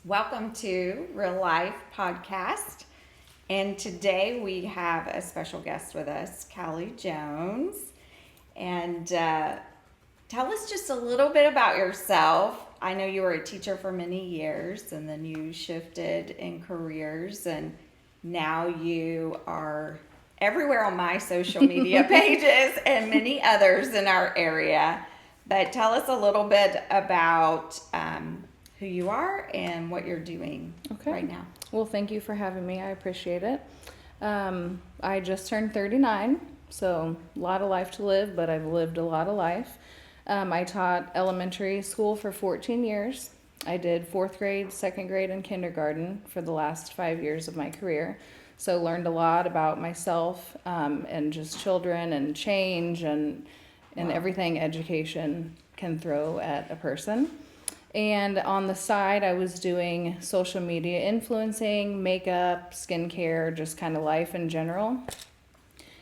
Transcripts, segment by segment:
Welcome to Real Life Podcast. And today we have a special guest with us, Calle Jones. And tell us just a little bit about yourself. I know you were a teacher for many years, and then you shifted in careers, and now you are everywhere on my social media pages and many others in our area. But tell us a little bit about who you are and what you're doing right now. Well, thank you for having me. I appreciate it. I just turned 39, so a lot of life to live, but I've lived a lot of life. I taught elementary school for 14 years. I did fourth grade, second grade, and kindergarten for the last 5 years of my career. So learned a lot about myself and just children and change and everything education can throw at a person. And on the side, I was doing social media influencing, makeup, skincare, just kind of life in general.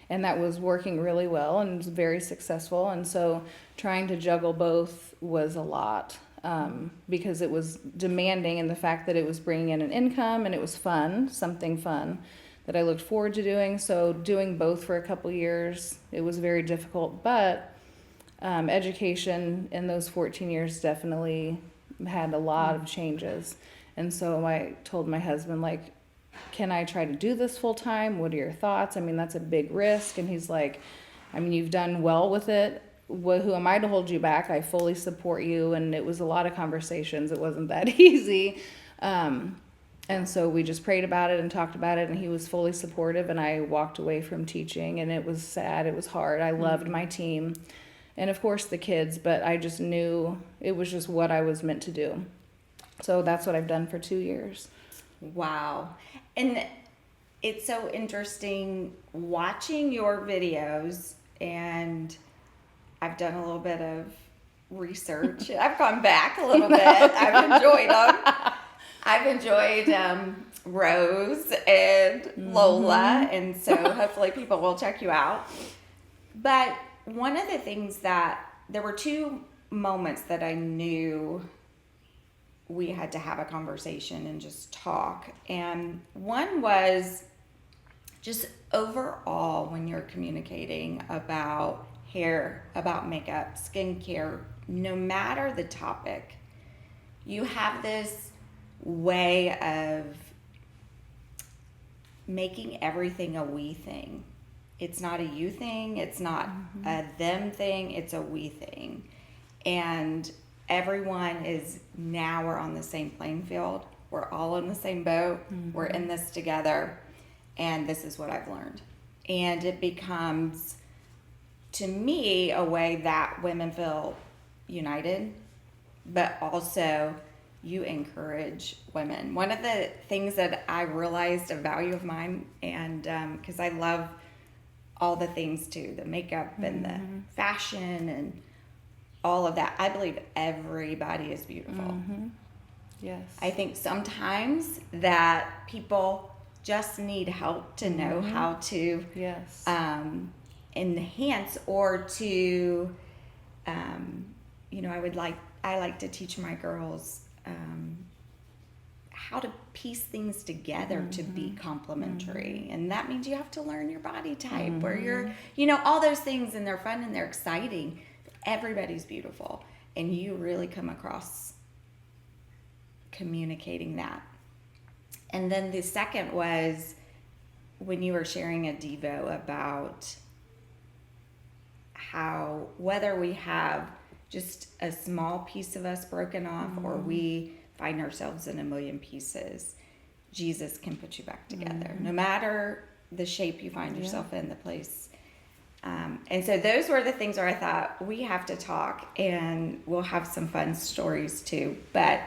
And that was working really well and was very successful. And so trying to juggle both was a lot because it was demanding in the fact that it was bringing in an income and it was fun, something fun that I looked forward to doing. So doing both for a couple years, it was very difficult. But education in those 14 years definitely had a lot of changes. And so I told my husband, like, can I try to do this full time? What are your thoughts? I mean, that's a big risk. And he's like, I mean, you've done well with it. Who am I to hold you back? I fully support you. And it was a lot of conversations. It wasn't that easy. And so we just prayed about it and talked about it, and he was fully supportive, and I walked away from teaching, and it was sad. It was hard. I loved my team. And of course the kids, but I just knew it was just what I was meant to do. So that's what I've done for 2 years. Wow. And it's so interesting watching your videos, and I've done a little bit of research. I've gone back a little bit. I've enjoyed them. I've enjoyed Rose and Lola, and so hopefully people will check you out. But one of the things there were two moments that I knew we had to have a conversation and just talk. And one was just overall when you're communicating about hair, about makeup, skincare, no matter the topic, you have this way of making everything a we thing. It's not a you thing. It's not a them thing. It's a we thing. And everyone we're on the same playing field. We're all in the same boat. We're in this together. And this is what I've learned. And it becomes, to me, a way that women feel united, but also you encourage women. One of the things that I realized, a value of mine, and because I love all the things too, the makeup and the fashion and all of that. I believe everybody is beautiful. Yes. I think sometimes that people just need help to know how to enhance or to, I like to teach my girls how to piece things together to be complementary. And that means you have to learn your body type where you're, all those things, and they're fun and they're exciting. Everybody's beautiful. And you really come across communicating that. And then the second was when you were sharing a Devo about how whether we have just a small piece of us broken off or we find ourselves in a million pieces, Jesus can put you back together. No matter the shape you find yourself in, the place. And so those were the things where I thought we have to talk, and we'll have some fun stories too. But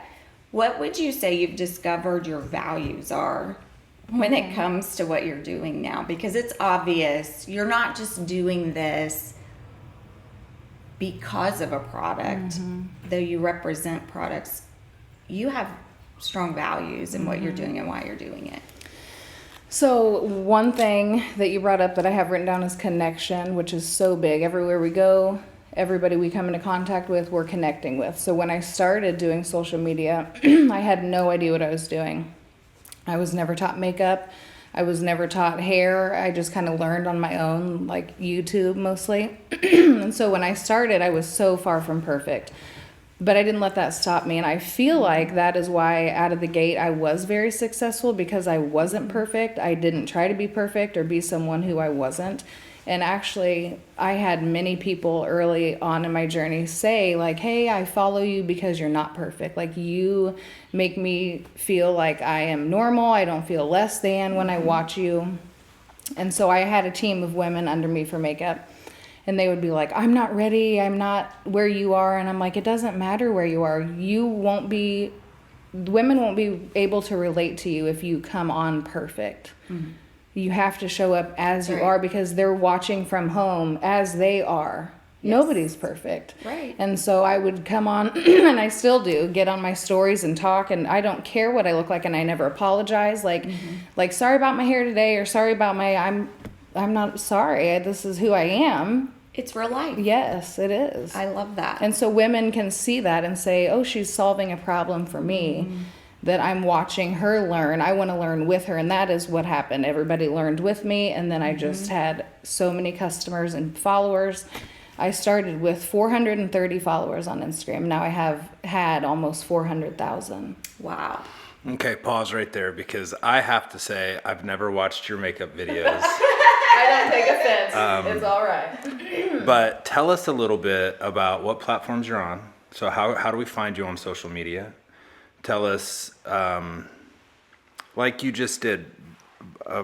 what would you say you've discovered your values are when it comes to what you're doing now? Because it's obvious you're not just doing this because of a product, though you represent products. You have strong values in what you're doing and why you're doing it. So one thing that you brought up that I have written down is connection, which is so big. Everywhere we go, everybody we come into contact with, we're connecting with. So when I started doing social media, I had no idea what I was doing. I was never taught makeup. I was never taught hair. I just kind of learned on my own, like YouTube mostly. And so when I started, I was so far from perfect. But I didn't let that stop me. And I feel like that is why out of the gate I was very successful, because I wasn't perfect. I didn't try to be perfect or be someone who I wasn't. And actually, I had many people early on in my journey say, like, hey, I follow you because you're not perfect. Like, you make me feel like I am normal. I don't feel less than when I watch you. And so I had a team of women under me for makeup. And they would be like, I'm not ready. I'm not where you are. And I'm like, it doesn't matter where you are. Women won't be able to relate to you if you come on perfect. Mm-hmm. You have to show up as you are, because they're watching from home as they are. Yes. Nobody's perfect. Right. And so I would come on, and I still do, get on my stories and talk, and I don't care what I look like, and I never apologize. Like sorry about my hair today, or sorry about I'm not sorry. This is who I am. It's real life. Yes, it is. I love that. And so women can see that and say, oh, she's solving a problem for me. Mm-hmm. That I'm watching her learn. I want to learn with her. And that is what happened. Everybody learned with me. And then I just had so many customers and followers. I started with 430 followers on Instagram. Now I have had almost 400,000. Wow. Okay, pause right there, because I have to say I've never watched your makeup videos. I don't take offense. It's all right. But tell us a little bit about what platforms you're on. So how do we find you on social media? Tell us, like you just did,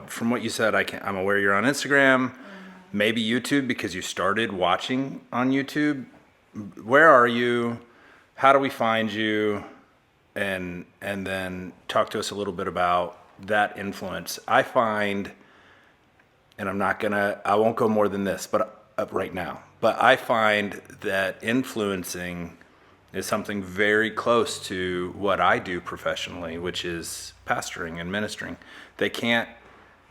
from what you said, I'm aware you're on Instagram, maybe YouTube, because you started watching on YouTube. Where are you? How do we find you? And then talk to us a little bit about that influence. I find, and I won't go more than this, but right now, but I find that influencing is something very close to what I do professionally, which is pastoring and ministering. They can't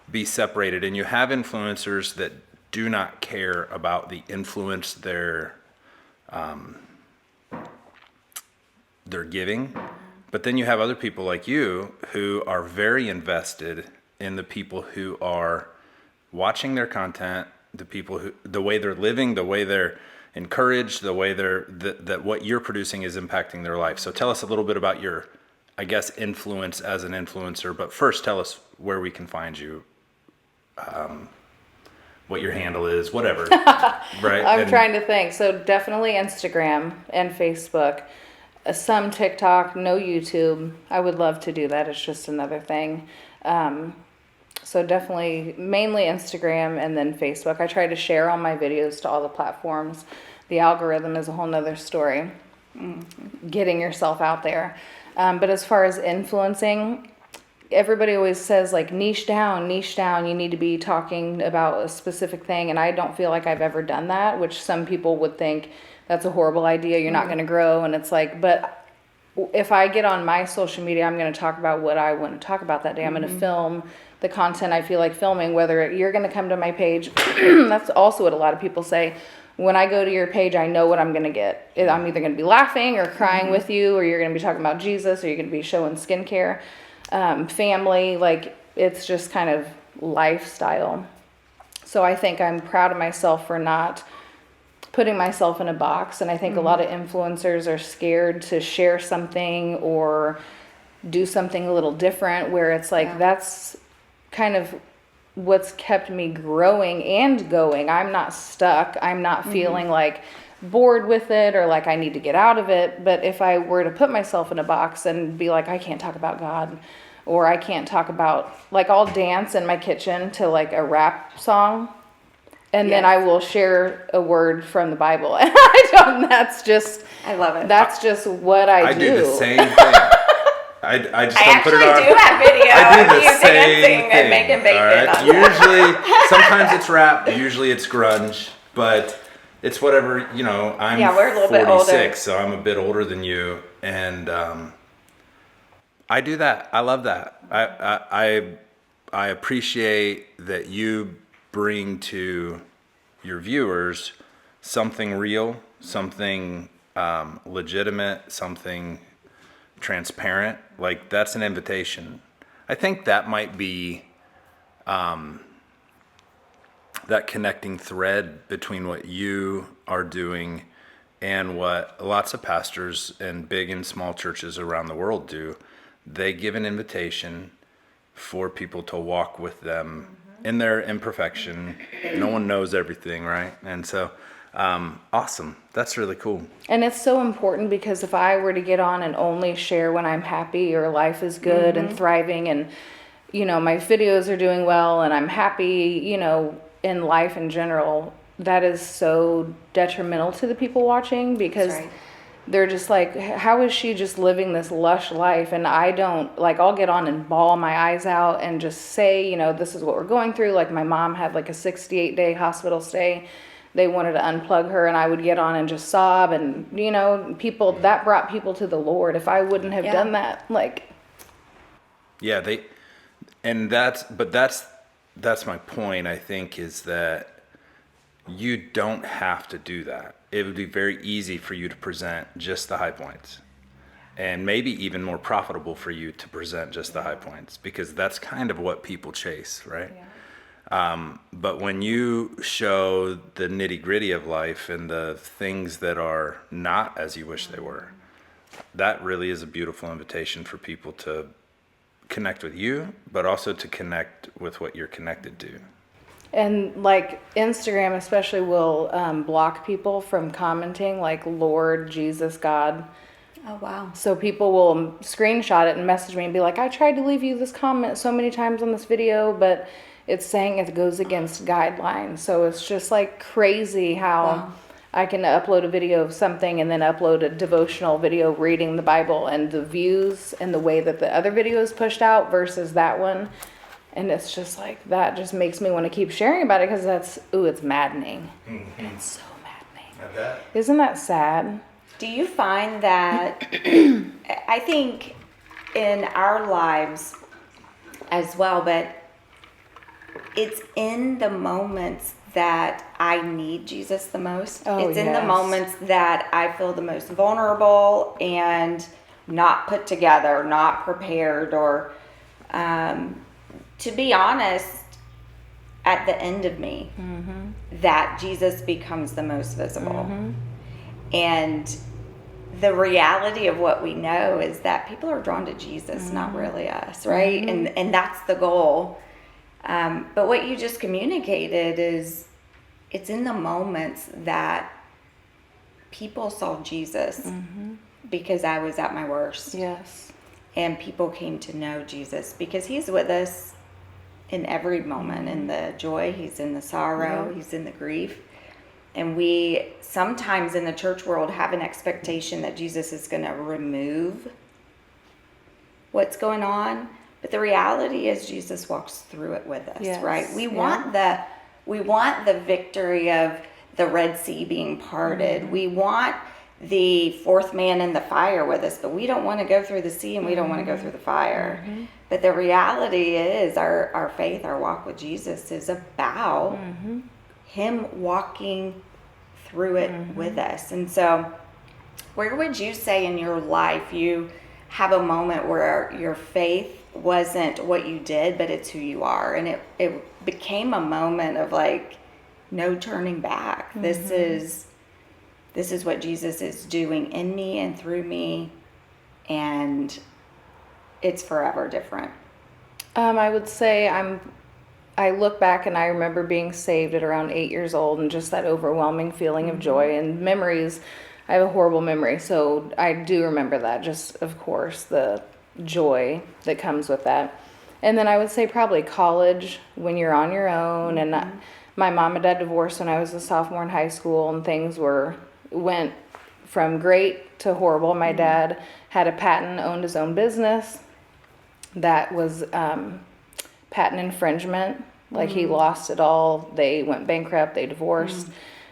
be separated. And you have influencers that do not care about the influence they're giving. But then you have other people like you who are very invested in the people who are watching their content, the way they're living, the way they're encouraged, the way that what you're producing is impacting their life. So tell us a little bit about your, I guess, influence as an influencer. But first, tell us where we can find you, what your handle is, whatever. Right? I'm trying to think. So definitely Instagram and Facebook. Some TikTok, no YouTube. I would love to do that. It's just another thing. So definitely, mainly Instagram and then Facebook. I try to share all my videos to all the platforms. The algorithm is a whole nother story. Mm-hmm. Getting yourself out there. But as far as influencing, everybody always says like niche down. You need to be talking about a specific thing. And I don't feel like I've ever done that, which some people would think that's a horrible idea. You're not going to grow. And it's like, but if I get on my social media, I'm going to talk about what I want to talk about that day. I'm going to film the content I feel like filming, whether you're going to come to my page. That's also what a lot of people say. When I go to your page, I know what I'm going to get. I'm either going to be laughing or crying with you, or you're going to be talking about Jesus, or you're going to be showing skincare, family. Like, it's just kind of lifestyle. So I think I'm proud of myself for not putting myself in a box. And I think a lot of influencers are scared to share something or do something a little different, where it's like, that's kind of what's kept me growing and going. I'm not stuck. I'm not feeling like bored with it or like I need to get out of it. But if I were to put myself in a box and be like, I can't talk about God, or I can't talk about, like, I'll dance in my kitchen to like a rap song, and then I will share a word from the Bible. And that's just, I love it. That's just what I do. I do the same thing. I just don't put it on. I actually do have video. I do the you same dancing thing. and making bacon. All right? Usually, sometimes it's rap. Usually it's grunge. But it's whatever, you know. I'm we're a little 46, bit older. so I'm a bit older than you, and I do that. I love that. I appreciate that you bring to your viewers something real, something legitimate, something transparent, like that's an invitation. I think that might be that connecting thread between what you are doing and what lots of pastors and big and small churches around the world do. They give an invitation for people to walk with them in their imperfection. No one knows everything, right? And so, awesome. That's really cool. And it's so important, because if I were to get on and only share when I'm happy or life is good and thriving and, my videos are doing well and I'm happy, in life in general, that is so detrimental to the people watching, because That's right. they're just like, how is she just living this lush life? And I don't, like, I'll get on and bawl my eyes out and just say, this is what we're going through. Like, my mom had like a 68-day hospital stay. They wanted to unplug her, and I would get on and just sob. And, people, that brought people to the Lord. If I wouldn't have done that, like. Yeah, that's my point, I think, is that you don't have to do that. It would be very easy for you to present just the high points, and maybe even more profitable for you to present just the high points, because that's kind of what people chase, right? But when you show the nitty gritty of life and the things that are not as you wish they were, that really is a beautiful invitation for people to connect with you, but also to connect with what you're connected to. And like Instagram especially will block people from commenting like Lord, Jesus, God. Oh, wow. So people will screenshot it and message me and be like, I tried to leave you this comment so many times on this video, but it's saying it goes against guidelines. So it's just like crazy how I can upload a video of something and then upload a devotional video reading the Bible, and the views and the way that the other video is pushed out versus that one. And it's just like, that just makes me want to keep sharing about it, because it's maddening. It's so maddening. I bet. Isn't that sad? Do you find that, I think in our lives as well, but it's in the moments that I need Jesus the most. Oh, it's in the yes. moments that I feel the most vulnerable and not put together, not prepared, or to be honest, at the end of me, that Jesus becomes the most visible. And the reality of what we know is that people are drawn to Jesus, not really us, right? And that's the goal. But what you just communicated is, it's in the moments that people saw Jesus because I was at my worst. Yes. And people came to know Jesus because he's with us in every moment, in the joy, he's in the sorrow, he's in the grief. And we sometimes in the church world have an expectation that Jesus is going to remove what's going on. But the reality is Jesus walks through it with us, right? We want the victory of the Red Sea being parted. We want the fourth man in the fire with us, but we don't want to go through the sea and we don't want to go through the fire. But the reality is our faith, our walk with Jesus is about him walking through it with us. And so where would you say in your life you have a moment where your faith wasn't what you did, but it's who you are, and it became a moment of like no turning back? This is what Jesus is doing in me and through me, and it's forever different. I would say I look back and I remember being saved at around 8 years old, and just that overwhelming feeling of joy and memories. I have a horrible memory, so I do remember that, just of course the joy that comes with that. And then I would say probably college, when you're on your own. And my mom and dad divorced when I was a sophomore in high school, and things went from great to horrible. My dad had a patent, owned his own business that was patent infringement. Like he lost it all. They went bankrupt, they divorced.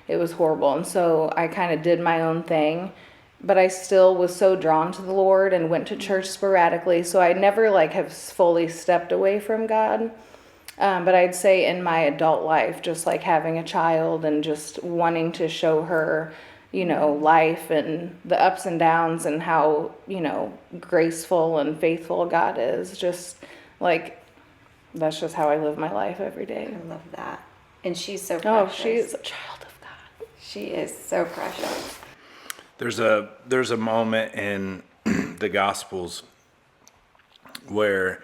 It was horrible. And so I kind of did my own thing, but I still was so drawn to the Lord and went to church sporadically. So I never have fully stepped away from God. But I'd say in my adult life, just like having a child and just wanting to show her, you know, life and the ups and downs and how, you know, graceful and faithful God is. Just like, that's just how I live my life every day. I love that. And she's so Oh, precious. she is a child of God. She is so precious. There's a moment in the Gospels where,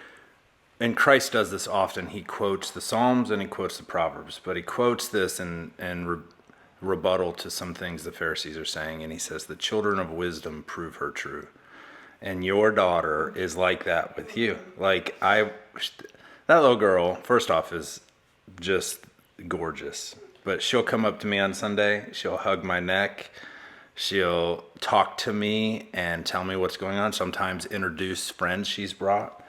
and Christ does this often, he quotes the Psalms and he quotes the Proverbs, but he quotes this in rebuttal to some things the Pharisees are saying, and he says, the children of wisdom prove her true. And your daughter is like that with you. Like, that little girl, first off, is just gorgeous. But she'll come up to me on Sunday, she'll hug my neck, she'll talk to me and tell me what's going on, sometimes introduce friends she's brought.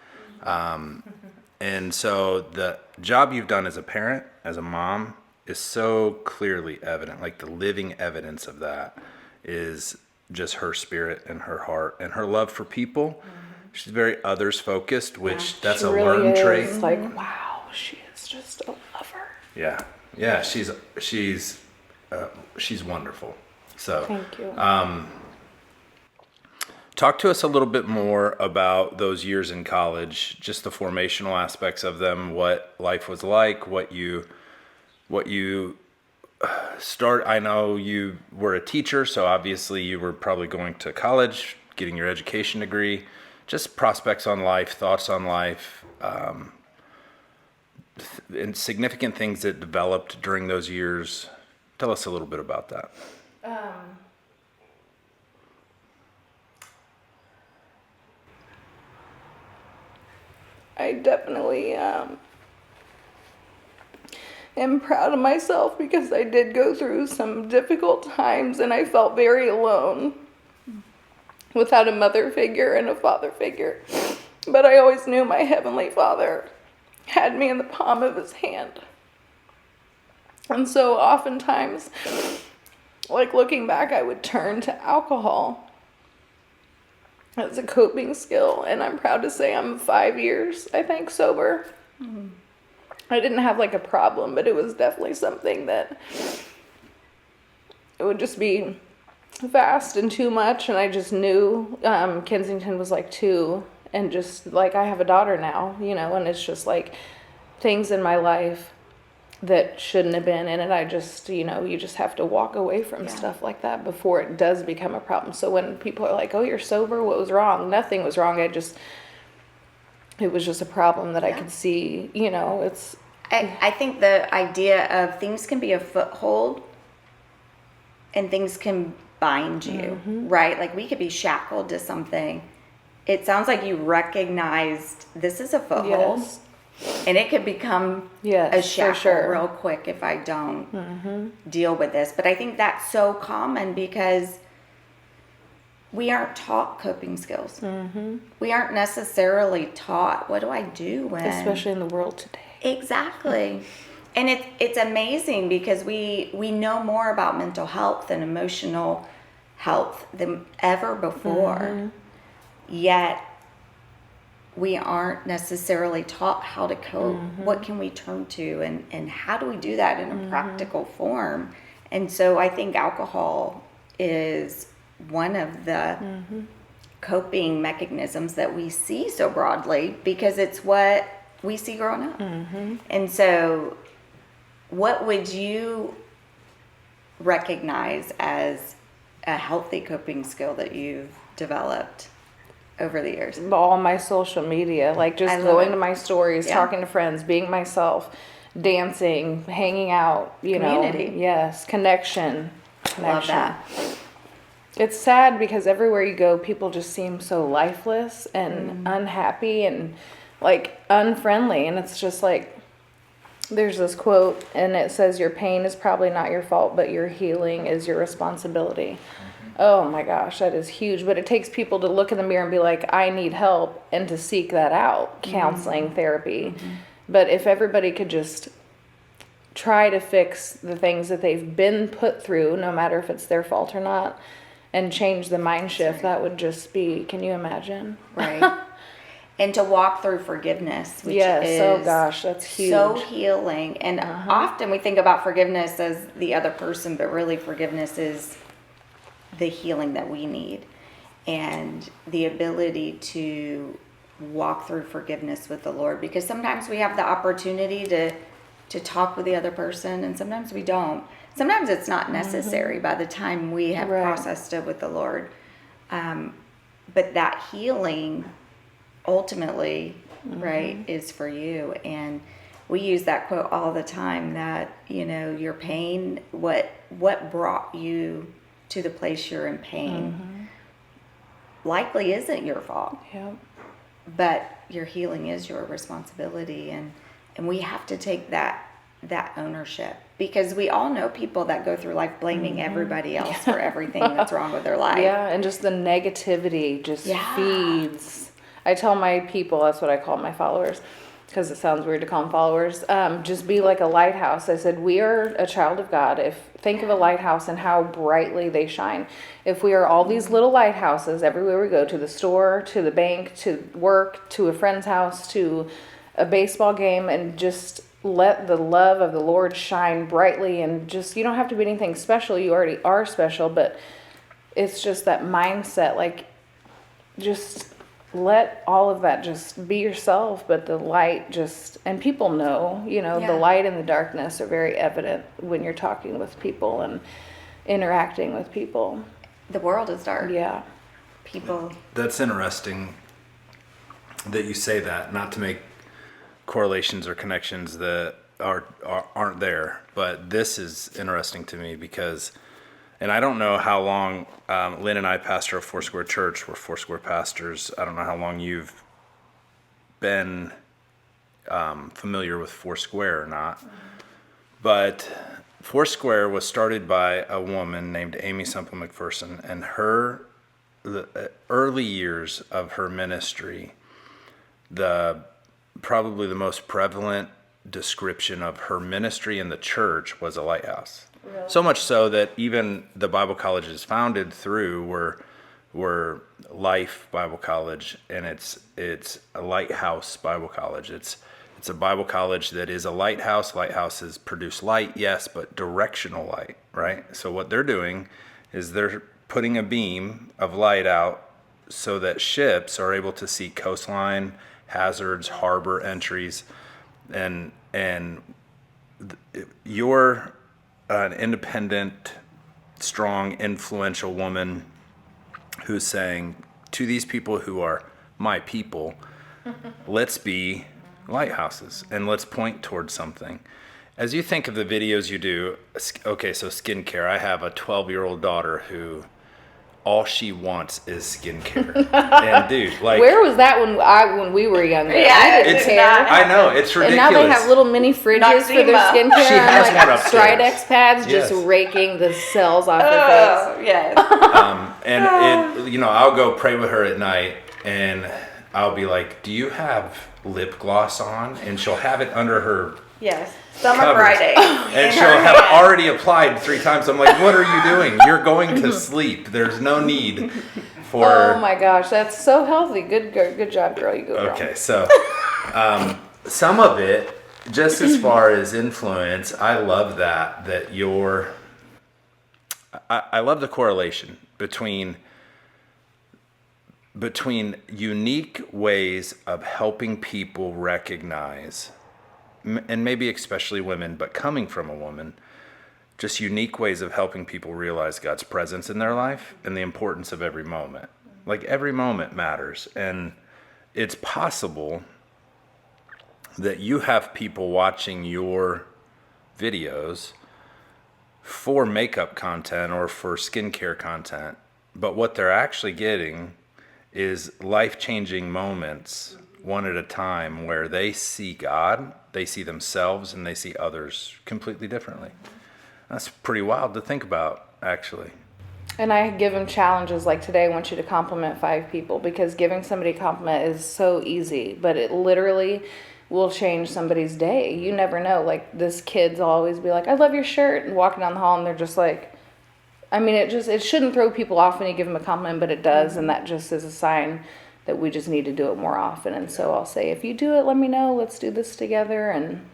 And so the job you've done as a parent, as a mom, is so clearly evident. Like, the living evidence of that is just her spirit and her heart and her love for people. She's very others focused, which that's She a really learned is. trait. Like, wow, she is just a lover. Yeah, she's wonderful. So Thank you. talk to us a little bit more about those years in college, just the formational aspects of them, what life was like, what you start. I know you were a teacher, so obviously you were probably going to college, getting your education degree, just prospects on life, thoughts on life, and significant things that developed during those years. Tell us a little bit about that. I definitely am proud of myself because I did go through some difficult times and I felt very alone without a mother figure and a father figure. But I always knew my Heavenly Father had me in the palm of his hand. And so oftentimes, like looking back, I would turn to alcohol as a coping skill, and I'm proud to say I'm 5 years, I think, sober. I didn't have like a problem, but it was definitely something that it would just be fast and too much, and I just knew Kensington was like 2, and just like I have a daughter now, you know, and it's just like things in my life that shouldn't have been in it. I just, you know, you just have to walk away from stuff like that before it does become a problem. So when people are like, oh, you're sober, what was wrong? Nothing was wrong. It was just a problem that I could see, you know. It's I think the idea of things can be a foothold and things can bind you, right? Like, we could be shackled to something. It sounds like you recognized this is a foothold. Yes. And it could become Yes, a for shackle sure. real quick if I don't deal with this. But I think that's so common because we aren't taught coping skills. We aren't necessarily taught, what do I do when... especially in the world today. Exactly. And it's amazing because we know more about mental health and emotional health than ever before. Yet we aren't necessarily taught how to cope. What can we turn to, and how do we do that in a practical form? And so I think alcohol is one of the coping mechanisms that we see so broadly because it's what we see growing up. And so what would you recognize as a healthy coping skill that you've developed over the years? All my social media, like just I love going it. to my stories, Yeah. talking to friends, being myself, dancing, hanging out, you Community. know. Yes, connection. Love that. It's sad because everywhere you go, people just seem so lifeless and unhappy and like unfriendly. And it's just like, there's this quote and it says, your pain is probably not your fault, but your healing is your responsibility. Oh my gosh, that is huge. But it takes people to look in the mirror and be like, I need help, and to seek that out, counseling, therapy. But if everybody could just try to fix the things that they've been put through, no matter if it's their fault or not, and change the mind shift, that would just be, can you imagine? Right. and to walk through forgiveness, which Yes. is Oh gosh, that's huge. so healing. And often we think about forgiveness as the other person, but really forgiveness is the healing that we need, and the ability to walk through forgiveness with the Lord, because sometimes we have the opportunity to talk with the other person, and sometimes we don't. Sometimes it's not necessary by the time we have Right. processed it with the Lord. But that healing ultimately, right, is for you. And we use that quote all the time, that, your pain, what brought you to the place you're in pain likely isn't your fault, Yep. but your healing is your responsibility. And we have to take that ownership, because we all know people that go through life blaming everybody else for everything that's wrong with their life. Yeah, and just the negativity just Yeah. feeds. I tell my people, that's what I call my followers, because it sounds weird to call them followers. Just be like a lighthouse. I said, we are a child of God. Think of a lighthouse and how brightly they shine. If we are all these little lighthouses everywhere we go, to the store, to the bank, to work, to a friend's house, to a baseball game, and just let the love of the Lord shine brightly, and just, you don't have to be anything special. You already are special, but it's just that mindset, like, just let all of that just be yourself, but the light just, and people know, Yeah. the light and the darkness are very evident when you're talking with people and interacting with people. The world is dark. Yeah. People. That's interesting that you say that, not to make correlations or connections that aren't there, but this is interesting to me because, and I don't know how long Lynn and I pastor a Foursquare church. We're Foursquare pastors. I don't know how long you've been familiar with Foursquare or not, but Foursquare was started by a woman named Amy Semple McPherson, and the early years of her ministry, probably the most prevalent description of her ministry in the church was a lighthouse. Really? So much so that even the Bible colleges founded through were Life Bible College, and it's a lighthouse Bible college. It's a Bible college that is a lighthouse. Lighthouses produce light, yes, but directional light, right? So what they're doing is they're putting a beam of light out so that ships are able to see coastline, hazards, harbor entries, and you're an independent, strong, influential woman who's saying to these people who are my people, let's be lighthouses and let's point towards something. As you think of the videos you do, okay, so skincare. I have a 12-year-old daughter who all she wants is skincare. And dude, like, Where was that when we were younger? Yeah, I didn't it's care. I know, it's ridiculous. And now they have little mini fridges for their Noxema. skincare. She has and one upstairs. Stridex pads Yes. just raking the cells off her face. Oh, yes. And I'll go pray with her at night, and I'll be like, "Do you have lip gloss on?" And she'll have it under her Yes. Summer covers. Friday. And she'll have already applied 3 times. I'm like, "What are you doing? You're going to sleep. There's no need for." Oh my gosh, that's so healthy. Good job, girl. You go, girl. Okay, so some of it, just as far as influence, I love that I love the correlation between unique ways of helping people recognize, and maybe especially women, but coming from a woman, just unique ways of helping people realize God's presence in their life and the importance of every moment. Like, every moment matters. And it's possible that you have people watching your videos for makeup content or for skincare content, but what they're actually getting is life-changing moments, one at a time, where they see God, they see themselves, and they see others completely differently. That's pretty wild to think about, actually. And I give them challenges like today. I want you to compliment 5 people, because giving somebody a compliment is so easy, but it literally will change somebody's day. You never know. Like, this kid's always be like, "I love your shirt," and walking down the hall, and they're just like, I mean, it shouldn't throw people off when you give them a compliment, but it does, and that just is a sign that we just need to do it more often. And so I'll say, if you do it, let me know. Let's do this together and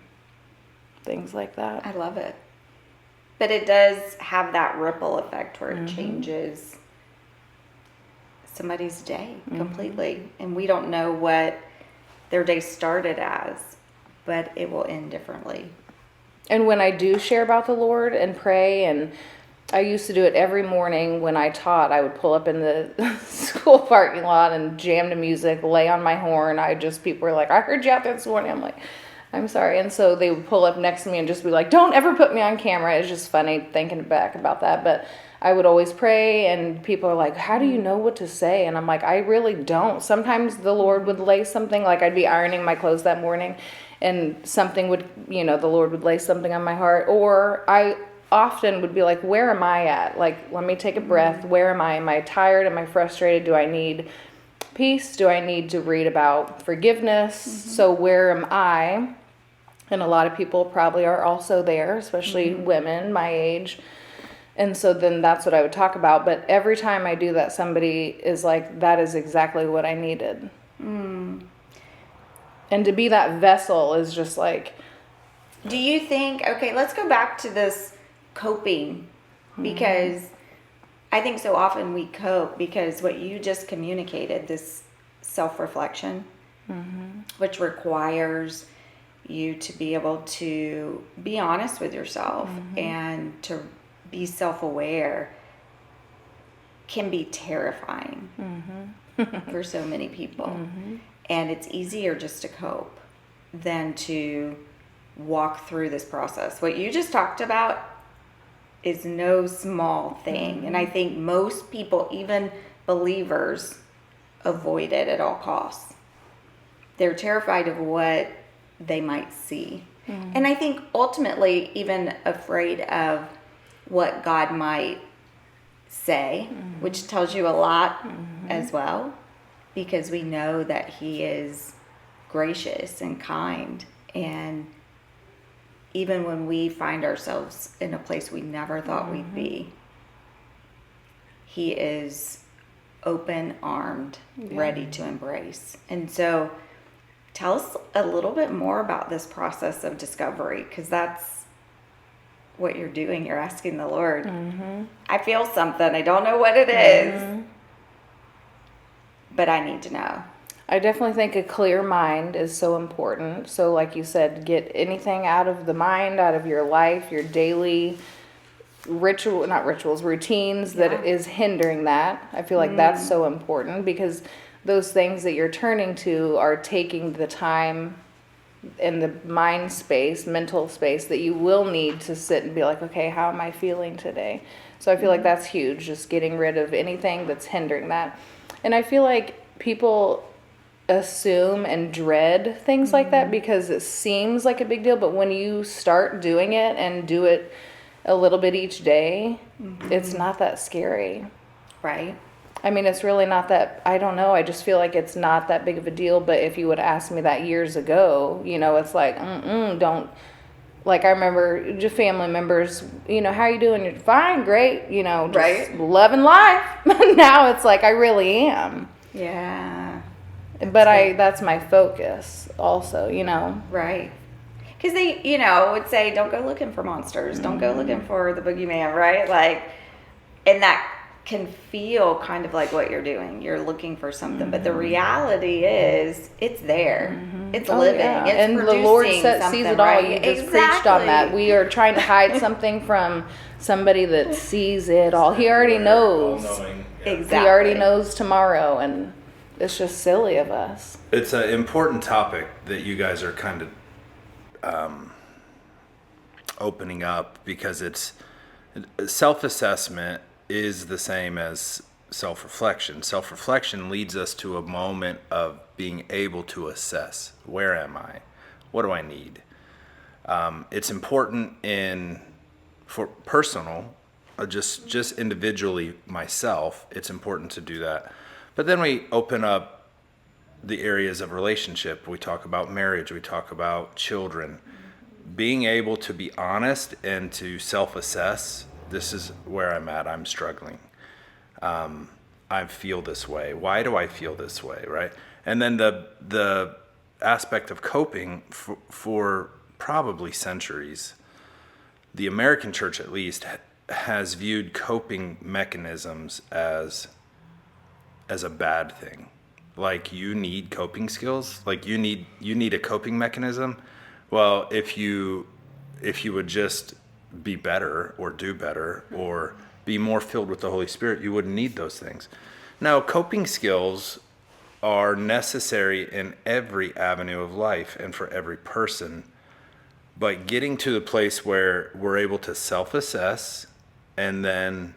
things like that. I love it. But it does have that ripple effect where it changes somebody's day completely. And we don't know what their day started as, but it will end differently. And when I do share about the Lord and pray, and I used to do it every morning when I taught, I would pull up in the school parking lot and jam to music, lay on my horn. People were like, I heard you out there this morning. I'm like, I'm sorry. And so they would pull up next to me and just be like, don't ever put me on camera. It's just funny thinking back about that. But I would always pray, and people are like, how do you know what to say? And I'm like, I really don't. Sometimes the Lord would lay something, like I'd be ironing my clothes that morning, and something would, the Lord would lay something on my heart. Or I often would be like, where am I at? Like, let me take a breath. Where am I? Am I tired? Am I frustrated? Do I need peace? Do I need to read about forgiveness? So where am I? And a lot of people probably are also there, especially women my age. And so then that's what I would talk about. But every time I do that, somebody is like, that is exactly what I needed. And to be that vessel is just like. Do you think, okay, let's go back to this coping, because I think so often we cope because what you just communicated, this self-reflection, which requires you to be able to be honest with yourself and to be self-aware, can be terrifying for so many people. And it's easier just to cope than to walk through this process. What you just talked about is no small thing. And I think most people, even believers, avoid it at all costs. They're terrified of what they might see. And I think ultimately even afraid of what God might say, which tells you a lot as well, because we know that He is gracious and kind. And even when we find ourselves in a place we never thought we'd be, He is open-armed, ready to embrace. And so tell us a little bit more about this process of discovery, because that's what you're doing. You're asking the Lord, I feel something. I don't know what it is, but I need to know. I definitely think a clear mind is so important. So like you said, get anything out of the mind, out of your life, your daily routines that is hindering that. I feel like that's so important, because those things that you're turning to are taking the time and the mind space, mental space that you will need to sit and be like, okay, how am I feeling today? So I feel like that's huge, just getting rid of anything that's hindering that. And I feel like people assume and dread things like that because it seems like a big deal, but when you start doing it and do it a little bit each day, it's not that scary. Right. I mean, it's really not that, I don't know, I just feel like it's not that big of a deal. But if you would ask me that years ago, it's like, don't, like I remember just family members, how you doing? You're fine, great, just loving life. Now it's like, I really am. Yeah. But that's my focus also, Right. Because they, would say, don't go looking for monsters. Don't go looking for the boogeyman, right? Like, and that can feel kind of like what you're doing. You're looking for something. But the reality is, it's there. It's living. Yeah. It's and producing the Lord something, sees it all. right? You just preached on that. We are trying to hide something from somebody that sees it all. He already knows. Exactly. He already knows tomorrow, and it's just silly of us. It's an important topic that you guys are kind of opening up, because it's self-assessment is the same as self-reflection. Self-reflection leads us to a moment of being able to assess, where am I? What do I need? It's important for personal, just individually myself, it's important to do that. But then we open up the areas of relationship. We talk about marriage, we talk about children. Being able to be honest and to self-assess, this is where I'm at, I'm struggling. I feel this way? Why do I feel this way, right? And then the aspect of coping for probably centuries, the American church at least has viewed coping mechanisms as a bad thing. Like, you need coping skills, like you need a coping mechanism. Well, if you would just be better or do better or be more filled with the Holy Spirit, you wouldn't need those things. Now, coping skills are necessary in every avenue of life and for every person. But getting to the place where we're able to self-assess and then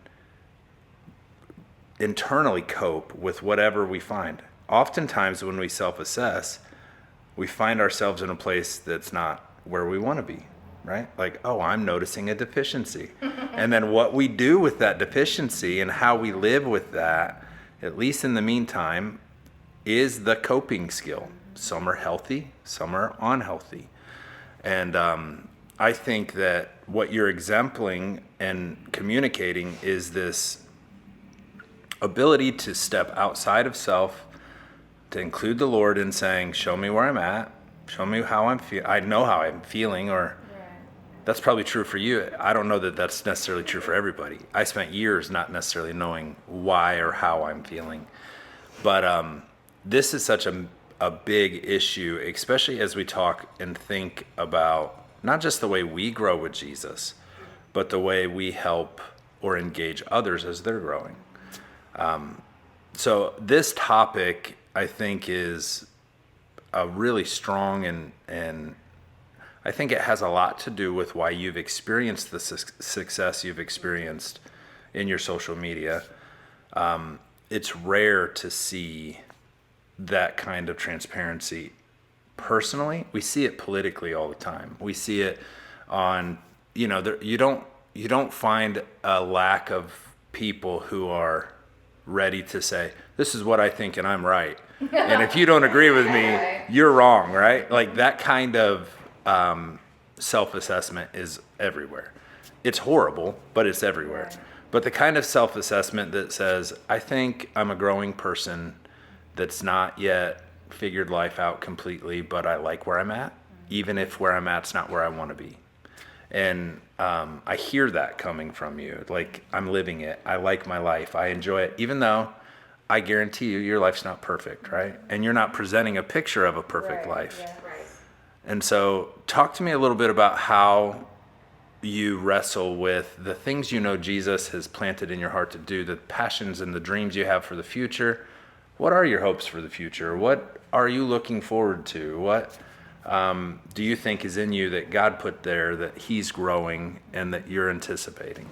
internally cope with whatever we find. Oftentimes when we self-assess, we find ourselves in a place that's not where we want to be, right? Like, oh, I'm noticing a deficiency. And then what we do with that deficiency and how we live with that, at least in the meantime, is the coping skill. Some are healthy, some are unhealthy. And I think that what you're exempling and communicating is this ability to step outside of self, to include the Lord in saying, show me where I'm at, show me how I'm feeling. I know how I'm feeling, or that's probably true for you. I don't know that that's necessarily true for everybody. I spent years not necessarily knowing why or how I'm feeling. But this is such a big issue, especially as we talk and think about not just the way we grow with Jesus, but the way we help or engage others as they're growing. So this topic, I think, is a really strong and I think it has a lot to do with why you've experienced the success you've experienced in your social media. It's rare to see that kind of transparency personally. We see it politically all the time. We see it on, you don't find a lack of people who are ready to say, this is what I think and I'm right. And if you don't agree with me, you're wrong, right? Like, that kind of self-assessment is everywhere. It's horrible, but it's everywhere. But the kind of self-assessment that says, I think I'm a growing person that's not yet figured life out completely, but I like where I'm at, even if where I'm at's not where I want to be. And I hear that coming from you. Like, I'm living it. I like my life. I enjoy it, even though I guarantee you your life's not perfect, right? And you're not presenting a picture of a perfect life. Yeah. Right. And so talk to me a little bit about how you wrestle with the things Jesus has planted in your heart to do, the passions and the dreams you have for the future. What are your hopes for the future? What are you looking forward to? What do you think is in you that God put there that he's growing and that you're anticipating?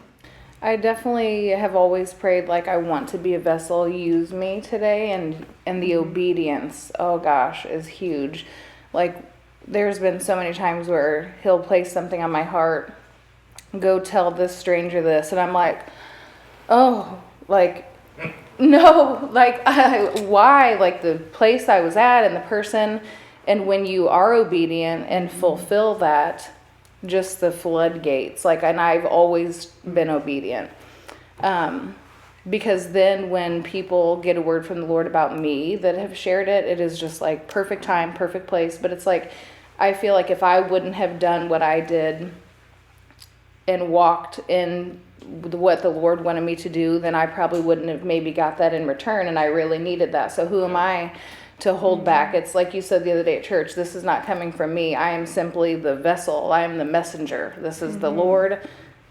I definitely have always prayed, like, I want to be a vessel, use me today, and the obedience, oh gosh, is huge. Like, there's been so many times where he'll place something on my heart, go tell this stranger this, and I'm like, oh, like, no, like, why? Like, the place I was at and the person, and when you are obedient and fulfill that, just the floodgates, like, and I've always been obedient, because then when people get a word from the Lord about me that have shared it, it is just like perfect time, perfect place. But it's like, I feel like if I wouldn't have done what I did and walked in what the Lord wanted me to do, then I probably wouldn't have maybe got that in return, and I really needed that. So who am I to hold back? It's like you said the other day at church, this is not coming from me. I am simply the vessel. I am the messenger. This is the Lord.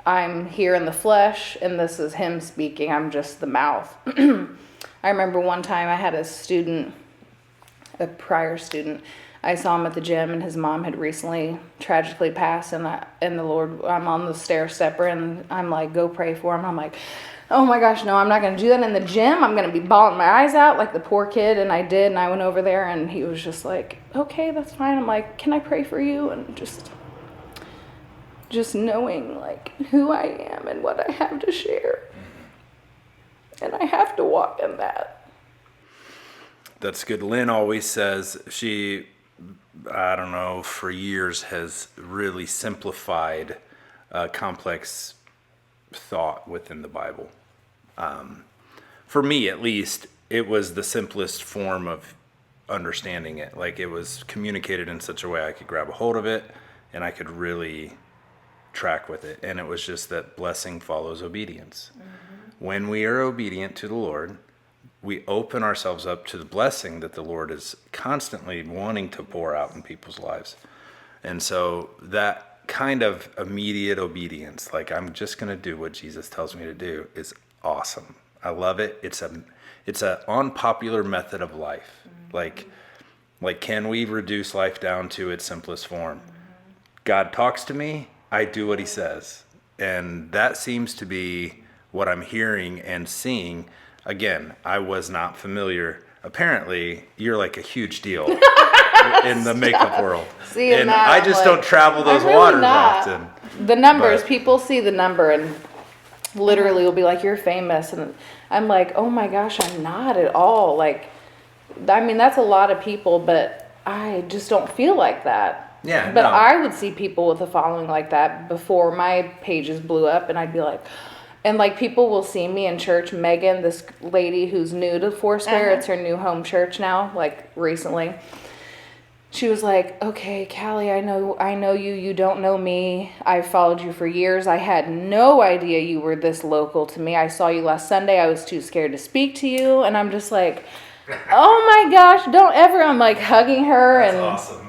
I'm here in the flesh, and this is him speaking. I'm just the mouth. I remember one time I had a prior student. I saw him at the gym, and his mom had recently tragically passed, and the Lord, I'm on the stair stepper, and I'm like, go pray for him. I'm like, oh my gosh, no, I'm not going to do that in the gym. I'm going to be bawling my eyes out like the poor kid. And I did. And I went over there, and he was just like, okay, that's fine. I'm like, can I pray for you? And just knowing like who I am and what I have to share. And I have to walk in that. That's good. Lynn always says I don't know, for years has really simplified complex thought within the Bible. for me at least, it was the simplest form of understanding it. Like, it was communicated in such a way I could grab a hold of it and I could really track with it. And it was just that blessing follows obedience. When we are obedient to the Lord, we open ourselves up to the blessing that the Lord is constantly wanting to pour out in people's lives. And so that kind of immediate obedience, like, I'm just going to do what Jesus tells me to do, is awesome. I love it. It's a unpopular method of life. Like, can we reduce life down to its simplest form? God talks to me, I do what he says. And that seems to be what I'm hearing and seeing. Again, I was not familiar. Apparently, you're like a huge deal in the makeup world. Seeing and that, I just don't travel those I'm really waters not. often. The numbers, But- people see the number and literally will be like, you're famous. And I'm like, oh my gosh, I'm not at all. Like, I mean, that's a lot of people, but I just don't feel like that. Yeah, But no. I would see people with a following like that before my pages blew up, and I'd be like, and like people will see me in church. Megan, this lady who's new to Foursquare, it's her new home church now, like recently. She was like, okay, Callie, I know you. You don't know me. I've followed you for years. I had no idea you were this local to me. I saw you last Sunday. I was too scared to speak to you. And I'm just like, oh my gosh, don't ever. I'm like hugging her. That's and awesome.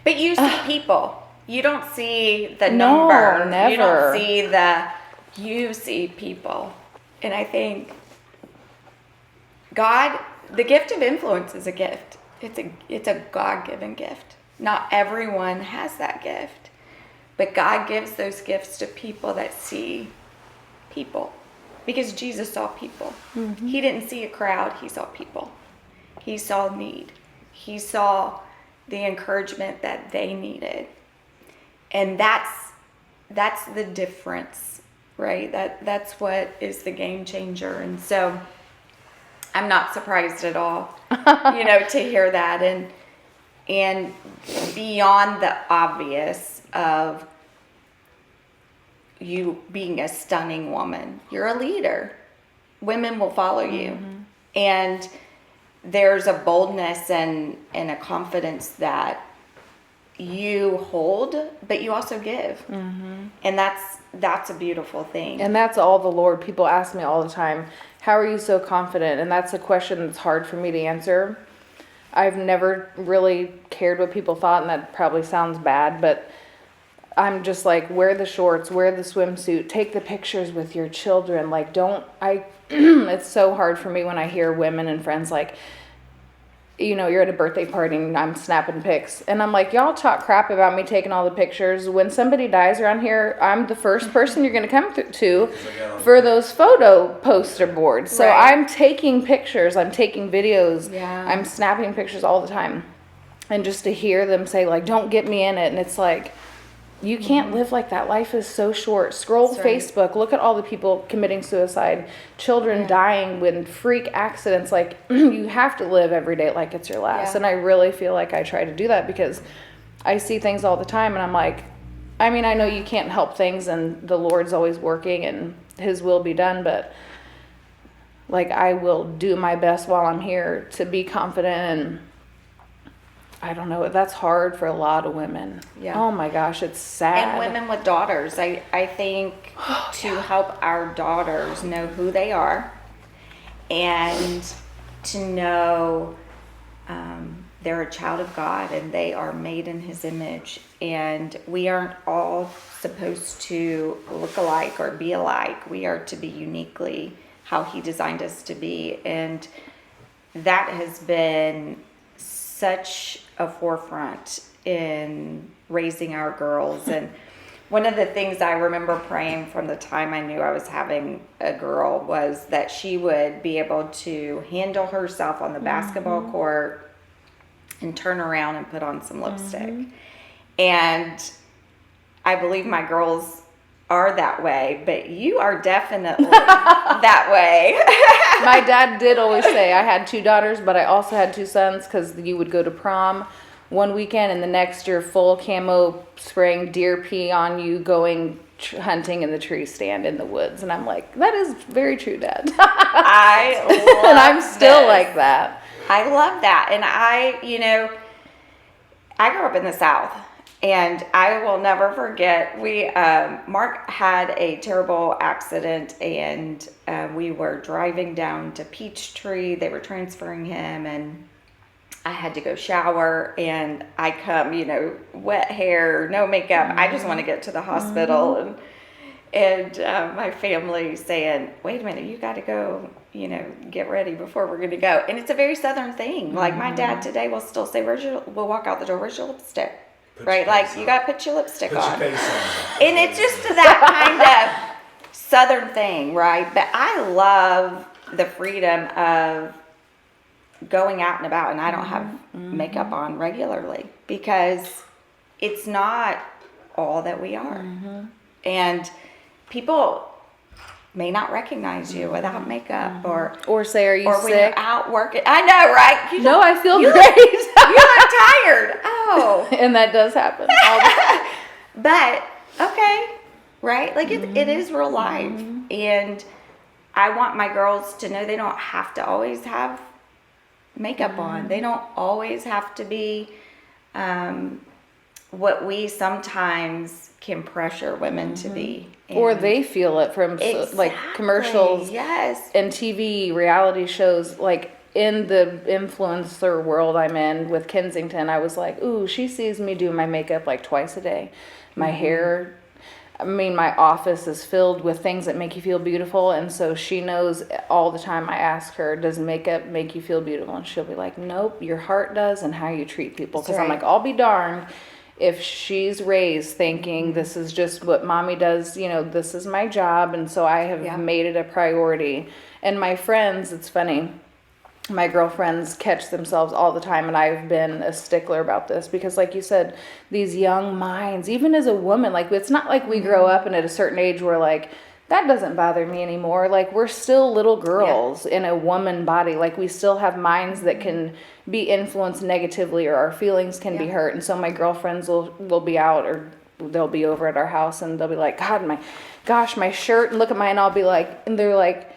But you see people. You don't see the No, number. never. You don't see you see people. And I think God, the gift of influence is a gift. It's a God-given gift. Not everyone has that gift. But God gives those gifts to people that see people. Because Jesus saw people. Mm-hmm. He didn't see a crowd, he saw people. He saw need. He saw the encouragement that they needed. And that's the difference, right? That's what is the game changer. And so I'm not surprised at all, to hear that. And beyond the obvious of you being a stunning woman, you're a leader. Women will follow you. Mm-hmm. And there's a boldness and a confidence that you hold, but you also give. Mm-hmm. And that's a beautiful thing. And that's all the Lord. People ask me all the time, how are you so confident? And that's a question that's hard for me to answer. I've never really cared what people thought, and that probably sounds bad, but I'm just like, wear the shorts, wear the swimsuit, take the pictures with your children. Like, it's so hard for me when I hear women and friends like, you're at a birthday party and I'm snapping pics. And I'm like, y'all talk crap about me taking all the pictures. When somebody dies around here, I'm the first person you're going to come to for those photo poster boards. So right. I'm taking pictures, I'm taking videos, I'm snapping pictures all the time. And just to hear them say, like, don't get me in it. And it's like, you can't live like that. Life is so short. Scroll Facebook. Look at all the people committing suicide. Children dying when freak accidents. Like, you have to live every day like it's your last. Yeah. And I really feel like I try to do that because I see things all the time. And I'm like, I mean, I know you can't help things and the Lord's always working and his will be done. But, like, I will do my best while I'm here to be confident. And I don't know. That's hard for a lot of women. Yeah. Oh my gosh, it's sad. And women with daughters. I think to help our daughters know who they are and to know they're a child of God and they are made in his image. And we aren't all supposed to look alike or be alike. We are to be uniquely how he designed us to be. And that has been such a forefront in raising our girls. And one of the things I remember praying from the time I knew I was having a girl was that she would be able to handle herself on the basketball court and turn around and put on some lipstick. And I believe my girls are that way, but you are definitely that way. My dad did always say I had 2 daughters, but I also had 2 sons because you would go to prom one weekend, and the next you're full camo spraying deer pee on you, going hunting in the tree stand in the woods. And I'm like, that is very true, Dad. I love And I'm still this. like that. I love that. And I grew up in the South, and I will never forget, Mark had a terrible accident, and we were driving down to Peachtree. They were transferring him, and I had to go shower, and I come, wet hair, no makeup. I just want to get to the hospital, and my family saying, wait a minute, you got to go, get ready before we're going to go. And it's a very Southern thing. Like my dad today will still say, we'll walk out the door, where's your lipstick? Right? Like you got to put your lipstick on. And it's just that kind of Southern thing, right? But I love the freedom of going out and about, and I don't have makeup on regularly because it's not all that we are. And people may not recognize you without makeup, Or say, are you or sick? when you're out working. I know, right? No, I feel you great. You look tired. Oh, And that does happen all the time. but okay, right? Like it is real life, and I want my girls to know they don't have to always have makeup on. They don't always have to be what we sometimes can pressure women to be. Or And they feel it from like commercials Yes. and TV reality shows. Like in the influencer world I'm in with Kensington, I was like, ooh, she sees me do my makeup like twice a day. My hair, my office is filled with things that make you feel beautiful. And so she knows all the time. I ask her, does makeup make you feel beautiful? And she'll be like, nope, your heart does, and how you treat people. Because I'm right. like, I'll be darned if she's raised thinking this is just what mommy does, this is my job. And so I have made it a priority. And my friends, it's funny, my girlfriends catch themselves all the time, and I've been a stickler about this because, like you said, these young minds, even as a woman, like it's not like we grow up and at a certain age we're like, that doesn't bother me anymore. Like we're still little girls in a woman body. Like we still have minds that can be influenced negatively, or our feelings can be hurt. And so my girlfriends will be out, or they'll be over at our house, and they'll be like, God, my shirt, and look at mine. I'll be like, and they're like,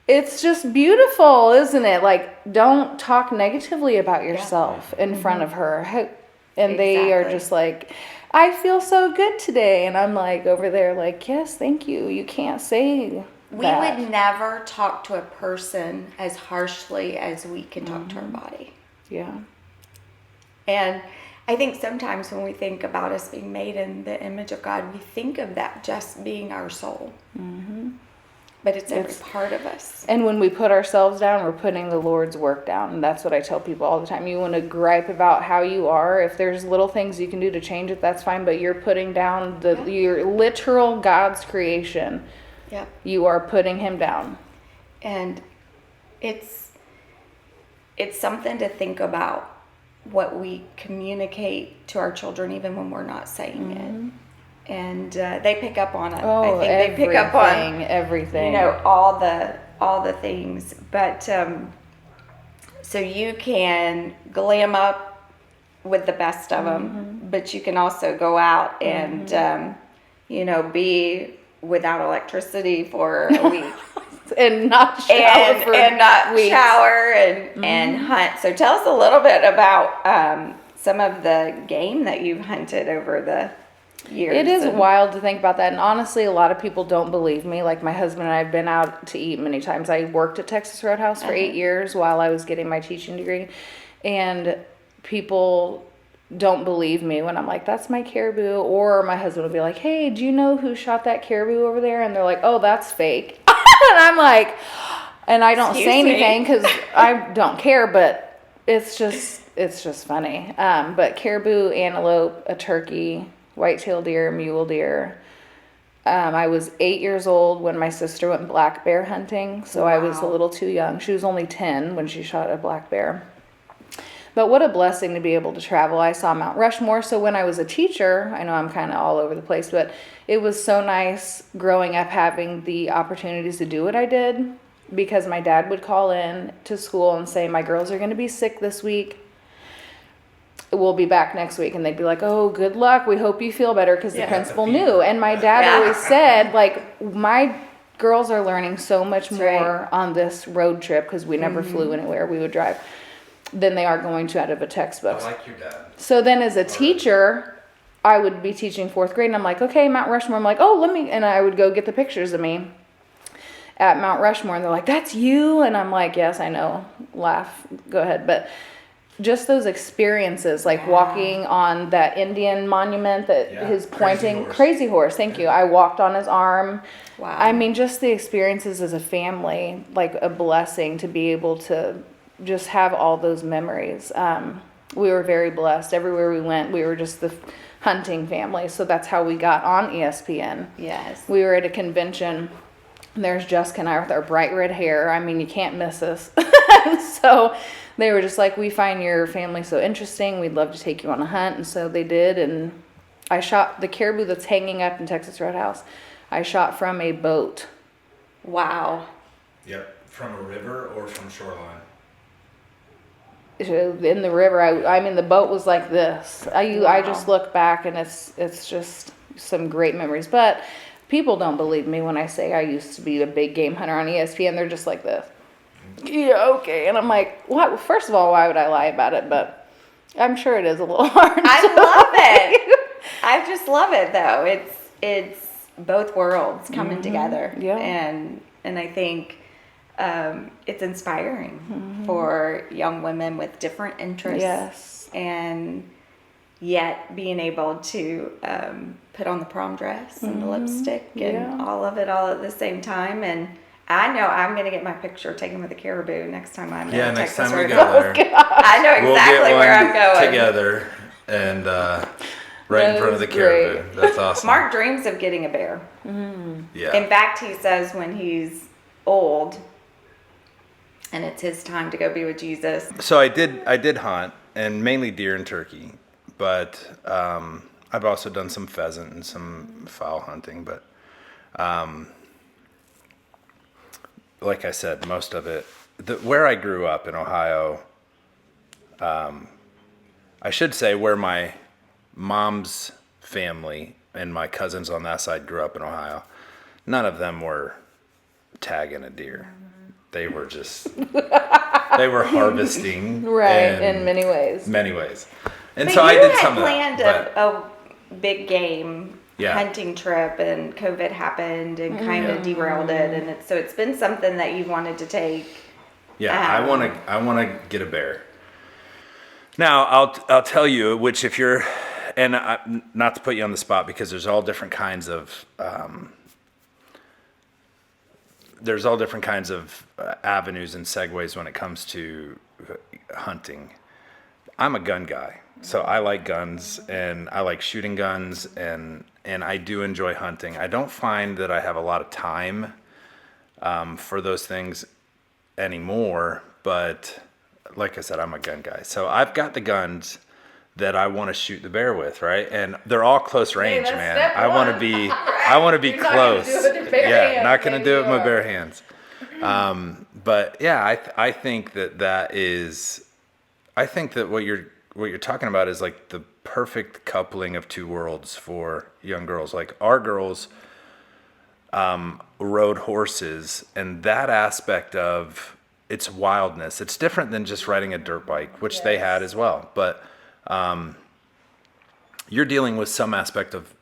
it's just beautiful, isn't it? Like, don't talk negatively about yourself in front of her. And they are just like, I feel so good today. And I'm like over there like, yes, thank you. You can't say We would never talk to a person as harshly as we can talk to our body. Yeah. And I think sometimes when we think about us being made in the image of God, we think of that just being our soul. But it's every part of us. And when we put ourselves down, we're putting the Lord's work down. And that's what I tell people all the time. You want to gripe about how you are. If there's little things you can do to change it, that's fine. But you're putting down your literal God's creation. Yep. You are putting him down. And it's something to think about, what we communicate to our children, even when we're not saying it. And they pick up on it. Oh, I think they pick up on everything. all the things. But so you can glam up with the best of them, but you can also go out and be without electricity for a week. And not shower for and not weeks. shower and hunt. So tell us a little bit about some of the game that you've hunted over the years. It is wild to think about that. And honestly, a lot of people don't believe me. Like my husband and I have been out to eat many times. I worked at Texas Roadhouse for 8 years while I was getting my teaching degree. And people don't believe me when I'm like, that's my caribou. Or my husband will be like, hey, do you know who shot that caribou over there? And they're like, oh, that's fake. And I'm like, and I don't say anything because I don't care, but it's just funny. But caribou, antelope, a turkey, white-tailed deer, mule deer. I was 8 years old when my sister went black bear hunting, so I was a little too young. She was only 10 when she shot a black bear. But what a blessing to be able to travel. I saw Mount Rushmore. So when I was a teacher, I know I'm kind of all over the place, but it was so nice growing up having the opportunities to do what I did, because my dad would call in to school and say, my girls are going to be sick this week. we'll be back next week. And they'd be like, oh, good luck. We hope you feel better, because the principal knew. And my dad always said, like, my girls are learning so much more on this road trip, because we never flew anywhere. We would drive, than they are going to out of a textbook. I like your dad. So then as a teacher, I would be teaching 4th grade, and I'm like, okay, Mount Rushmore. I'm like, oh, and I would go get the pictures of me at Mount Rushmore, and they're like, that's you? And I'm like, yes, I know. Laugh. Go ahead. But just those experiences, like walking on that Indian monument that his pointing, Crazy Horse, thank you. I walked on his arm. Wow. I mean, just the experiences as a family, like a blessing to be able to just have all those memories. We were very blessed. Everywhere we went, we were just the hunting family. So that's how we got on ESPN. Yes. We were at a convention. There's Jessica and I with our bright red hair. I mean, you can't miss us. So they were just like, we find your family so interesting. We'd love to take you on a hunt. And so they did. And I shot the caribou that's hanging up in Texas Roadhouse. I shot from a boat. Wow. Yep. From a river or from shoreline? In the river. I mean, the boat was like this. I just look back, and it's just some great memories. But people don't believe me when I say I used to be a big game hunter on ESPN. They're just like this. Yeah, okay. And I'm like, what? First of all, why would I lie about it? But I'm sure it is a little hard. I love it. I just love it, though. It's both worlds coming together. Yeah. And I think it's inspiring for young women with different interests. Yes. And yet being able to put on the prom dress and the lipstick and all of it all at the same time. And I know I'm going to get my picture taken with a caribou next time I'm in next Texas time we Roadhouse. go there. I know exactly where I'm going. Together and right in front of the caribou. Great. That's awesome. Mark dreams of getting a bear. Yeah. In fact, he says when he's old and it's his time to go be with Jesus. So I did hunt, and mainly deer and turkey, but I've also done some pheasant and some fowl hunting. But like I said, most of it, where I grew up in Ohio, I should say where my mom's family and my cousins on that side grew up in Ohio, none of them were tagging a deer. They were just, they were harvesting. Right, in many ways. Many ways. And But so you I did had some of planned that. a big game Yeah. hunting trip, and COVID happened and kind of derailed it. And it's been something that you wanted to take. Yeah, I want to get a bear. Now, I'll tell you, which if you're, and not to put you on the spot, because there's all different kinds of avenues and segues when it comes to hunting. I'm a gun guy, so I like guns and I like shooting guns, and I do enjoy hunting. I don't find that I have a lot of time for those things anymore, but like I said, I'm a gun guy. So I've got the guns that I want to shoot the bear with, right? And they're all close range, that's man. step I want to one. be, Right. I want to be You're not gonna close. do it with your bare Yeah, hands, not gonna maybe do it with you my are. bare hands. But yeah, I think that is, I think that what you're talking about is like the perfect coupling of two worlds for young girls. Like our girls rode horses, and that aspect of its wildness, it's different than just riding a dirt bike, which they had as well. But you're dealing with some aspect of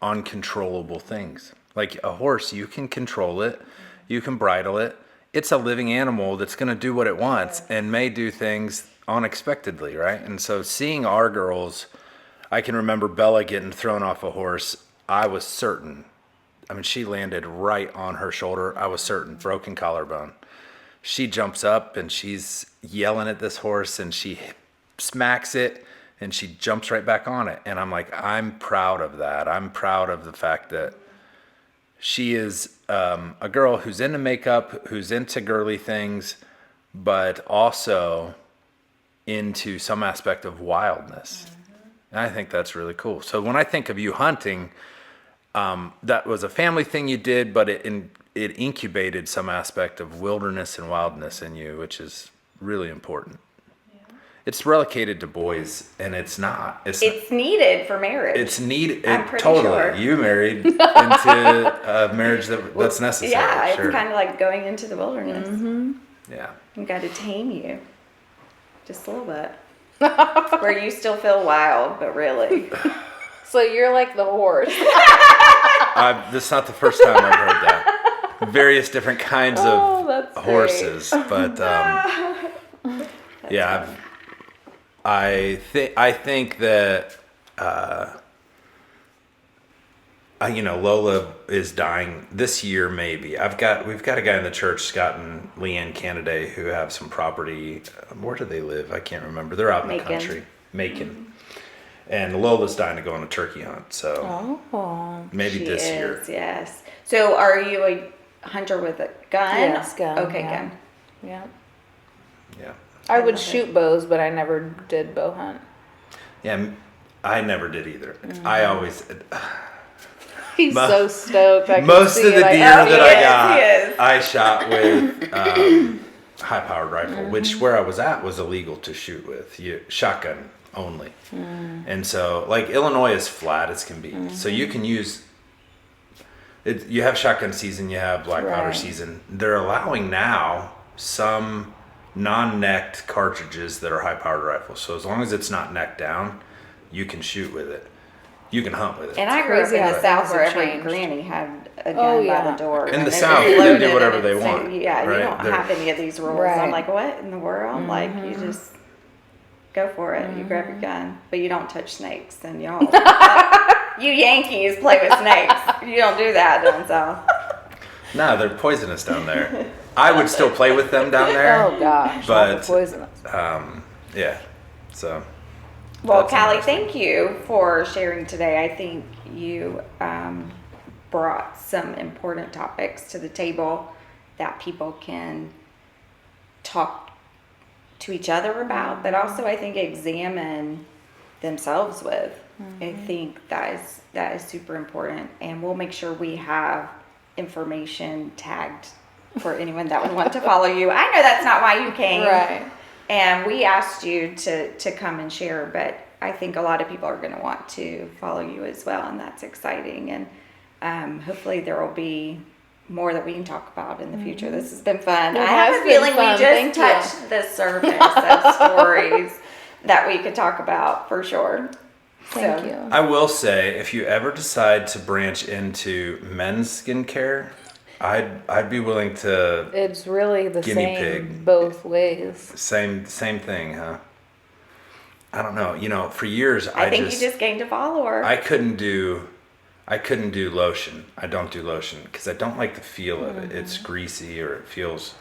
uncontrollable things. Like a horse, you can control it, you can bridle it. It's a living animal that's going to do what it wants and may do things unexpectedly, right? And so seeing our girls, I can remember Bella getting thrown off a horse. I was certain. I mean, she landed right on her shoulder. I was certain, broken collarbone. She jumps up and she's yelling at this horse, and she smacks it and she jumps right back on it. And I'm like, I'm proud of that. I'm proud of the fact that she is a girl who's into makeup, who's into girly things, but also into some aspect of wildness. And I think that's really cool. So when I think of you hunting, that was a family thing you did, but it incubated some aspect of wilderness and wildness in you, which is really important. it's relegated to boys, and it's not. It's needed for marriage. It's needed. I'm pretty Totally. sure. You married into a marriage that's necessary. Yeah, sure. it's kind of like going into the wilderness. Yeah. You got to tame you, just a little bit, where you still feel wild, but really. So you're like the horse. This is not the first time I've heard that. Various different kinds of that's great. horses, but yeah, I think that Lola is dying this year. Maybe we've got a guy in the church, Scott and Lynn Candid, who have some property. Where do they live? I can't remember. They're out in the country, Macon. And Lola's dying to go on a turkey hunt, so maybe She this is, year. Yes. So, are you a hunter with a gun? Yes, gun. Okay, yeah. gun. Yeah. Yeah. I would love shoot bows, but I never did bow hunt. Yeah, I never did either. I always. He's so stoked. I can Most see of the it. deer that he I is. got, I shot with high-powered rifle, which where I was at was illegal to shoot with. Shotgun only. And so, like, Illinois is flat as can be. So you can use it. You have shotgun season, you have black powder Right. season. They're allowing now some non-necked cartridges that are high-powered rifles. So as long as it's not necked down, you can shoot with it. You can hunt with it. And I grew up Crazy in how the South things where have every changed. granny had a gun Oh, by yeah. the door. In and the it was South, they do loaded whatever and they it's- want, Yeah, right? you don't They're- have any of these rules. Right. I'm like, what in the world? Like, you just go for it. You grab your gun, but you don't touch snakes. And y'all, you Yankees play with snakes. You don't do that down south. No, they're poisonous down there. I would still play with them down there. Oh gosh, But- not the poisonous. Yeah. So. Well, that's Callie, interesting. thank you for sharing today. I think you brought some important topics to the table that people can talk to each other about, but also I think examine themselves with. I think that is super important, and we'll make sure we have information tagged for anyone that would want to follow you. I know that's not why you came. Right. And we asked you to come and share, but I think a lot of people are going to want to follow you as well, and that's exciting. And hopefully there will be more that we can talk about in the future. This has been fun. It I have has a been feeling fun. we Thank just you. touched the surface of stories that we could talk about for sure. Thank So, you. I will say, if you ever decide to branch into men's skincare, I'd be willing to. It's really the Guinea same pig. both ways. Same thing, huh? I don't know. For years I think you just gained a follower. I couldn't do lotion. I don't do lotion because I don't like the feel of it. It's greasy or it feels.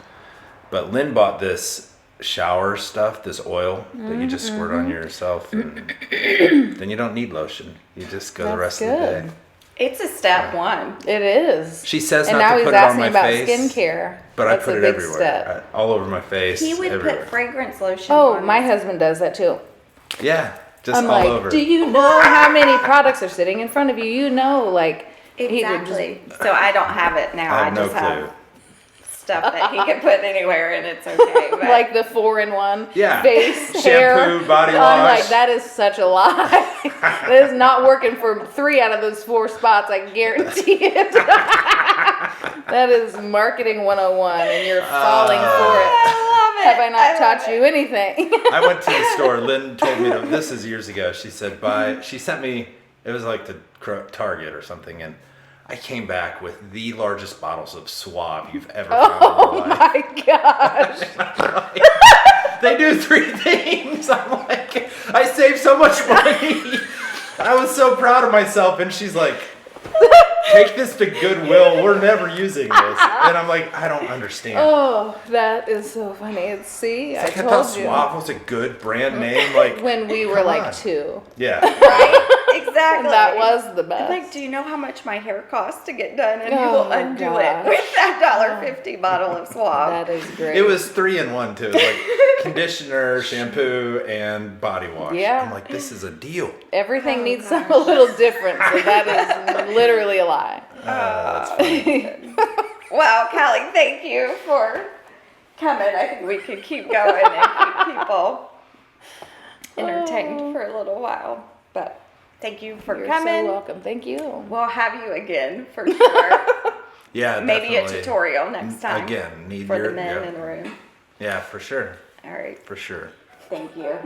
But Lynn bought this shower stuff, this oil that you just squirt on yourself, and then you don't need lotion. You just go the That's rest of the good. day. It's a step one. It is. She says And not now to he's put it on asking my about face, skincare. but That's I put a it big everywhere, step. all over my face. He would everywhere. put fragrance lotion Oh, on my his- husband does that too. Yeah, just I'm all like, over. do you know how many products are sitting in front of you? You know, like he would Exactly. So I don't have it now. I have no just clue. have stuff that he can put anywhere and it's okay. But like the 4-in-1 Yeah. face, Shampoo, hair. body I'm wash. like, that is such a lie. That is not working for 3 out of those 4 spots. I guarantee it. That is marketing 101, and you're falling for it. I love it. Have I not love taught it. you anything? I went to the store. Lynn told me this is years ago. She said she sent me. It was like the Target or something, and I came back with the largest bottles of Suave you've ever found Oh in your life. my gosh. They do 3 things. I'm like, I saved so much money. I was so proud of myself, and she's like, take this to Goodwill. We're never using this. And I'm like, I don't understand. Oh, that is so funny. See, I Like, I thought told you. Suave was a good brand name. Like, When we were come like on. 2. Yeah. Exactly. That was the best. Like, do you know how much my hair costs to get done? And you Oh, will undo gosh. it with that $1.50 bottle of Suave. That is great. It was 3 in 1 too. It was like conditioner, shampoo, and body wash. Yeah. I'm like, this is a deal. Everything needs something a little different, so that is literally a lie. That's funny. Wow, Callie, thank you for coming. I think we could keep going and keep people entertained for a little while. But thank you for You're coming. so welcome. Thank you. We'll have you again for sure. Yeah, Maybe definitely. a tutorial next time. Again, need for your the men yeah. in the room. Yeah, for sure. All right. For sure. Thank you.